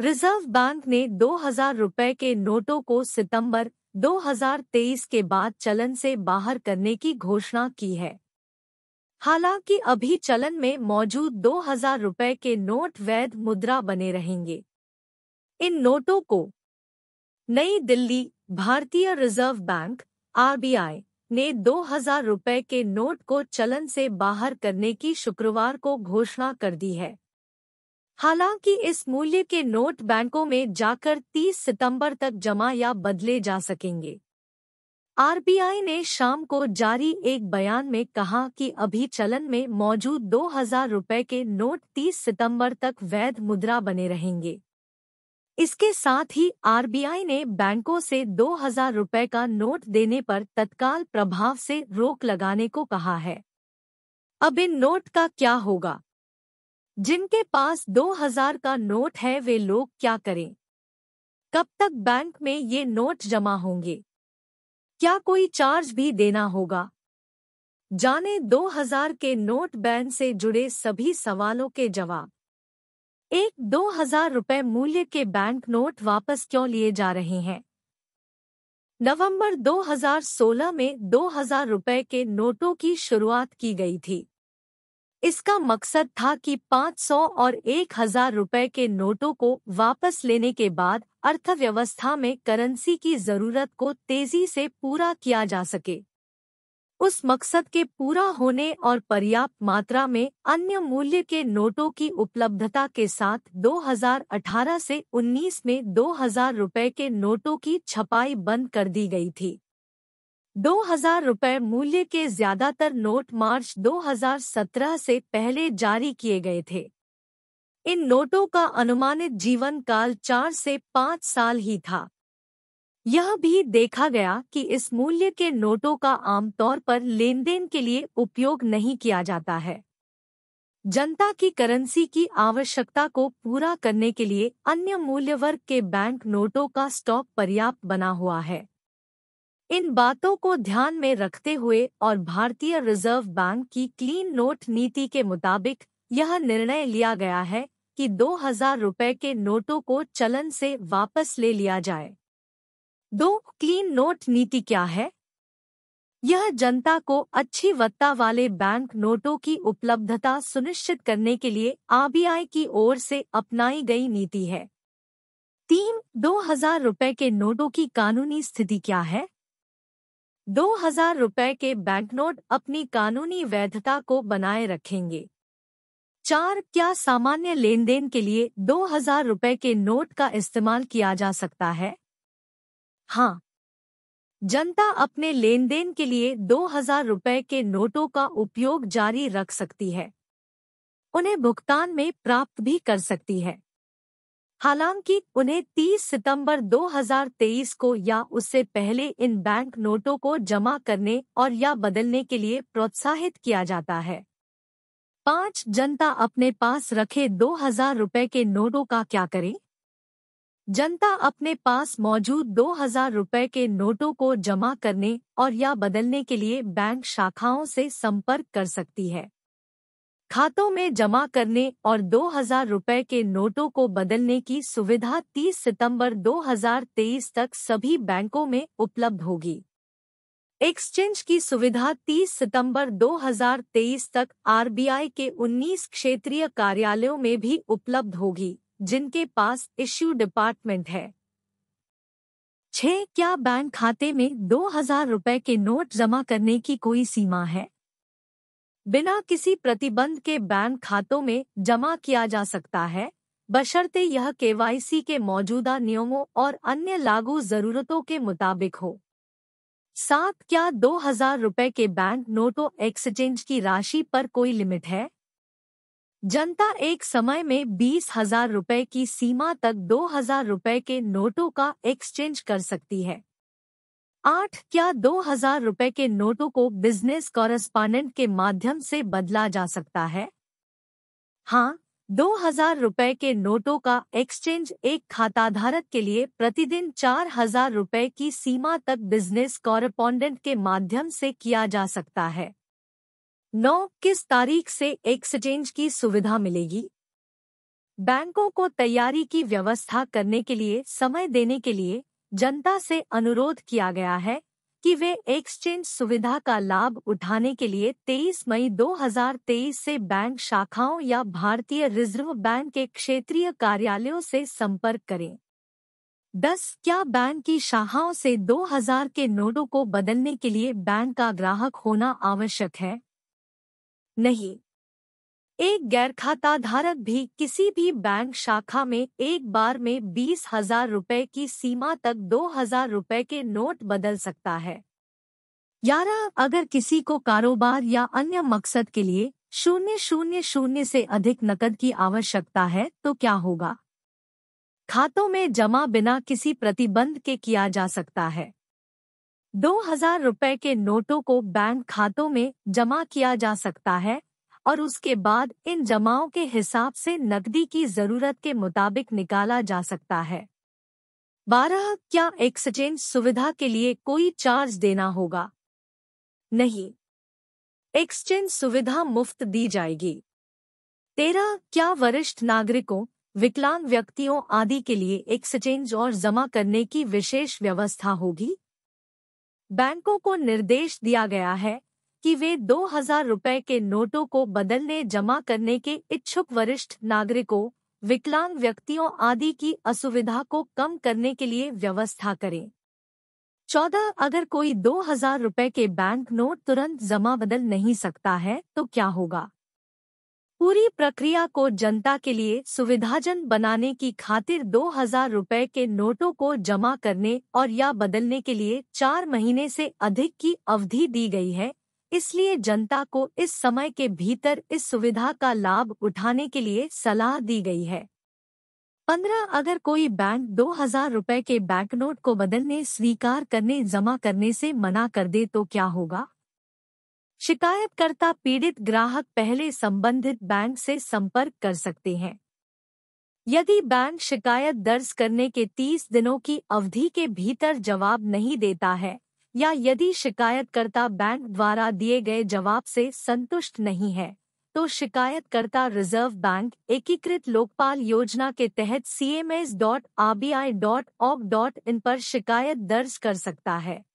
Reserve bank ने 2000 रुपए के नोटों को सितंबर 2023 के बाद चलन से बाहर करने की घोषणा की है। हालांकि अभी चलन में मौजूद 2000 रुपए के नोट वैध मुद्रा बने रहेंगे। इन नोटों को नई दिल्ली भारतीय रिजर्व बैंक (आरबीआई) ने 2000 रुपए के नोट को चलन से बाहर करने की शुक्रवार को घोषणा कर दी है। हालांकि इस मूल्य के नोट बैंकों में जाकर 30 सितंबर तक जमा या बदले जा सकेंगे। आरबीआई ने शाम को जारी एक बयान में कहा कि अभी चलन में मौजूद 2000 रुपए के नोट 30 सितंबर तक वैध मुद्रा बने रहेंगे। इसके साथ ही आरबीआई ने बैंकों से 2000 रुपए का नोट देने पर तत्काल प्रभाव से रोक लगाने को कहा है। अब इन नोट का क्या होगा? जिनके पास 2000 का नोट है वे लोग क्या करें? कब तक बैंक में ये नोट जमा होंगे? क्या कोई चार्ज भी देना होगा? जाने 2000 के नोट बैन से जुड़े सभी सवालों के जवाब। 2000 रुपए मूल्य के बैंक नोट वापस क्यों लिए जा रहे हैं? नवंबर 2016 में 2000 रुपए के नोटों की शुरुआत की गई थी। इसका मकसद था कि 500 और 1000 रुपए के नोटों को वापस लेने के बाद अर्थव्यवस्था में करेंसी की जरूरत को तेजी से पूरा किया जा सके। उस मकसद के पूरा होने और पर्याप्त मात्रा में अन्य मूल्य के नोटों की उपलब्धता के साथ 2018 से 19 में 2000 रुपए के नोटों की छपाई बंद कर दी गई थी। 2000 रुपए मूल्य के ज्यादातर नोट मार्च 2017 से पहले जारी किए गए थे। इन नोटों का अनुमानित जीवन काल 4 से 5 साल ही था। यह भी देखा गया कि इस मूल्य के नोटों का आमतौर पर लेनदेन के लिए उपयोग नहीं किया जाता है। जनता की करेंसी की आवश्यकता को पूरा करने के लिए अन्य मूल्य वर्ग के बैंक नोटों का स्टॉक पर्याप्त बना हुआ है। इन बातों को ध्यान में रखते हुए और भारतीय रिजर्व बैंक की क्लीन नोट नीति के मुताबिक यह निर्णय लिया गया है कि 2000 रुपए के नोटों को चलन से वापस ले लिया जाए। क्लीन नोट नीति क्या है? यह जनता को अच्छी गुणवत्ता वाले बैंक नोटों की उपलब्धता सुनिश्चित करने के लिए आरबीआई की ओर से अपनाई गई नीति है। 2000 रुपए के नोटों की कानूनी स्थिति क्या है? 2000 रुपए के बैंकनोट अपनी कानूनी वैधता को बनाए रखेंगे। 4. क्या सामान्य लेनदेन के लिए 2000 रुपए के नोट का इस्तेमाल किया जा सकता है? हाँ, जनता अपने लेनदेन के लिए 2000 रुपए के नोटों का उपयोग जारी रख सकती है। उन्हें भुगतान में प्राप्त भी कर सकती है। हालांकि उन्हें 30 सितंबर 2023 को या उससे पहले इन बैंक नोटों को जमा करने और या बदलने के लिए प्रोत्साहित किया जाता है। 5. जनता अपने पास रखे 2000 रुपए के नोटों का क्या करे? जनता अपने पास मौजूद 2000 रुपए के नोटों को जमा करने और या बदलने के लिए बैंक शाखाओं से संपर्क कर सकती है। खातों में जमा करने और 2000 रुपए के नोटों को बदलने की सुविधा 30 सितंबर 2023 तक सभी बैंकों में उपलब्ध होगी। एक्सचेंज की सुविधा 30 सितंबर 2023 तक आरबीआई के 19 क्षेत्रीय कार्यालयों में भी उपलब्ध होगी, जिनके पास इश्यू डिपार्टमेंट है। 6. क्या बैंक खाते में 2000 रुपए के नोट जमा करने की कोई सीमा है? बिना किसी प्रतिबंध के बैंक खातों में जमा किया जा सकता है, बशर्ते यह केवाईसी के मौजूदा नियमों और अन्य लागू जरूरतों के मुताबिक हो। 7. क्या 2000 रुपए के बैंक नोटों एक्सचेंज की राशि पर कोई लिमिट है? जनता एक समय में 20,000 रुपए की सीमा तक 2000 रुपए के नोटों का एक्सचेंज कर सकती है। 8. क्या 2000 रुपए के नोटों को बिजनेस कॉरेस्पॉन्डेंट के माध्यम से बदला जा सकता है? हाँ, 2000 रुपए के नोटों का एक्सचेंज एक खाताधारक के लिए प्रतिदिन 4000 रुपए की सीमा तक बिजनेस कॉरेस्पॉन्डेंट के माध्यम से किया जा सकता है। 9. किस तारीख से एक्सचेंज की सुविधा मिलेगी? बैंकों को तैयारी की व्यवस्था करने के लिए समय देने के लिए जनता से अनुरोध किया गया है कि वे एक्सचेंज सुविधा का लाभ उठाने के लिए 23 मई 2023 से बैंक शाखाओं या भारतीय रिजर्व बैंक के क्षेत्रीय कार्यालयों से संपर्क करें। 10 क्या बैंक की शाखाओं से 2000 के नोटों को बदलने के लिए बैंक का ग्राहक होना आवश्यक है? नहीं। एक गैर खाता धारक भी किसी भी बैंक शाखा में एक बार में 20,000 रुपए की सीमा तक 2,000 रुपए के नोट बदल सकता है। 11 अगर किसी को कारोबार या अन्य मकसद के लिए 000 से अधिक नकद की आवश्यकता है तो क्या होगा? खातों में जमा बिना किसी प्रतिबंध के किया जा सकता है। 2,000 रुपए के नोटों को बैंक खातों में जमा किया जा सकता है और उसके बाद इन जमाओं के हिसाब से नकदी की जरूरत के मुताबिक निकाला जा सकता है। 12 क्या एक्सचेंज सुविधा के लिए कोई चार्ज देना होगा? नहीं, एक्सचेंज सुविधा मुफ्त दी जाएगी। 13 क्या वरिष्ठ नागरिकों, विकलांग व्यक्तियों आदि के लिए एक्सचेंज और जमा करने की विशेष व्यवस्था होगी? बैंकों को निर्देश दिया गया है कि वे 2,000 रुपए के नोटों को बदलने जमा करने के इच्छुक वरिष्ठ नागरिकों, विकलांग व्यक्तियों आदि की असुविधा को कम करने के लिए व्यवस्था करें। 14 अगर कोई 2,000 रुपए के बैंक नोट तुरंत जमा बदल नहीं सकता है तो क्या होगा? पूरी प्रक्रिया को जनता के लिए सुविधाजनक बनाने की खातिर 2,000 रुपए के नोटों को जमा करने और या बदलने के लिए 4 महीने से अधिक की अवधि दी गई है, इसलिए जनता को इस समय के भीतर इस सुविधा का लाभ उठाने के लिए सलाह दी गई है। 15 अगर कोई बैंक 2,000 रुपए के बैंकनोट को बदलने, स्वीकार करने, जमा करने से मना कर दे तो क्या होगा? शिकायतकर्ता पीड़ित ग्राहक पहले संबंधित बैंक से संपर्क कर सकते हैं। यदि बैंक शिकायत दर्ज करने के 30 दिनों की अवधि के भीतर जवाब नहीं देता है या यदि शिकायतकर्ता बैंक द्वारा दिए गए जवाब से संतुष्ट नहीं है, तो शिकायतकर्ता रिजर्व बैंक एकीकृत लोकपाल योजना के तहत cms.rbi.org.in पर शिकायत दर्ज कर सकता है।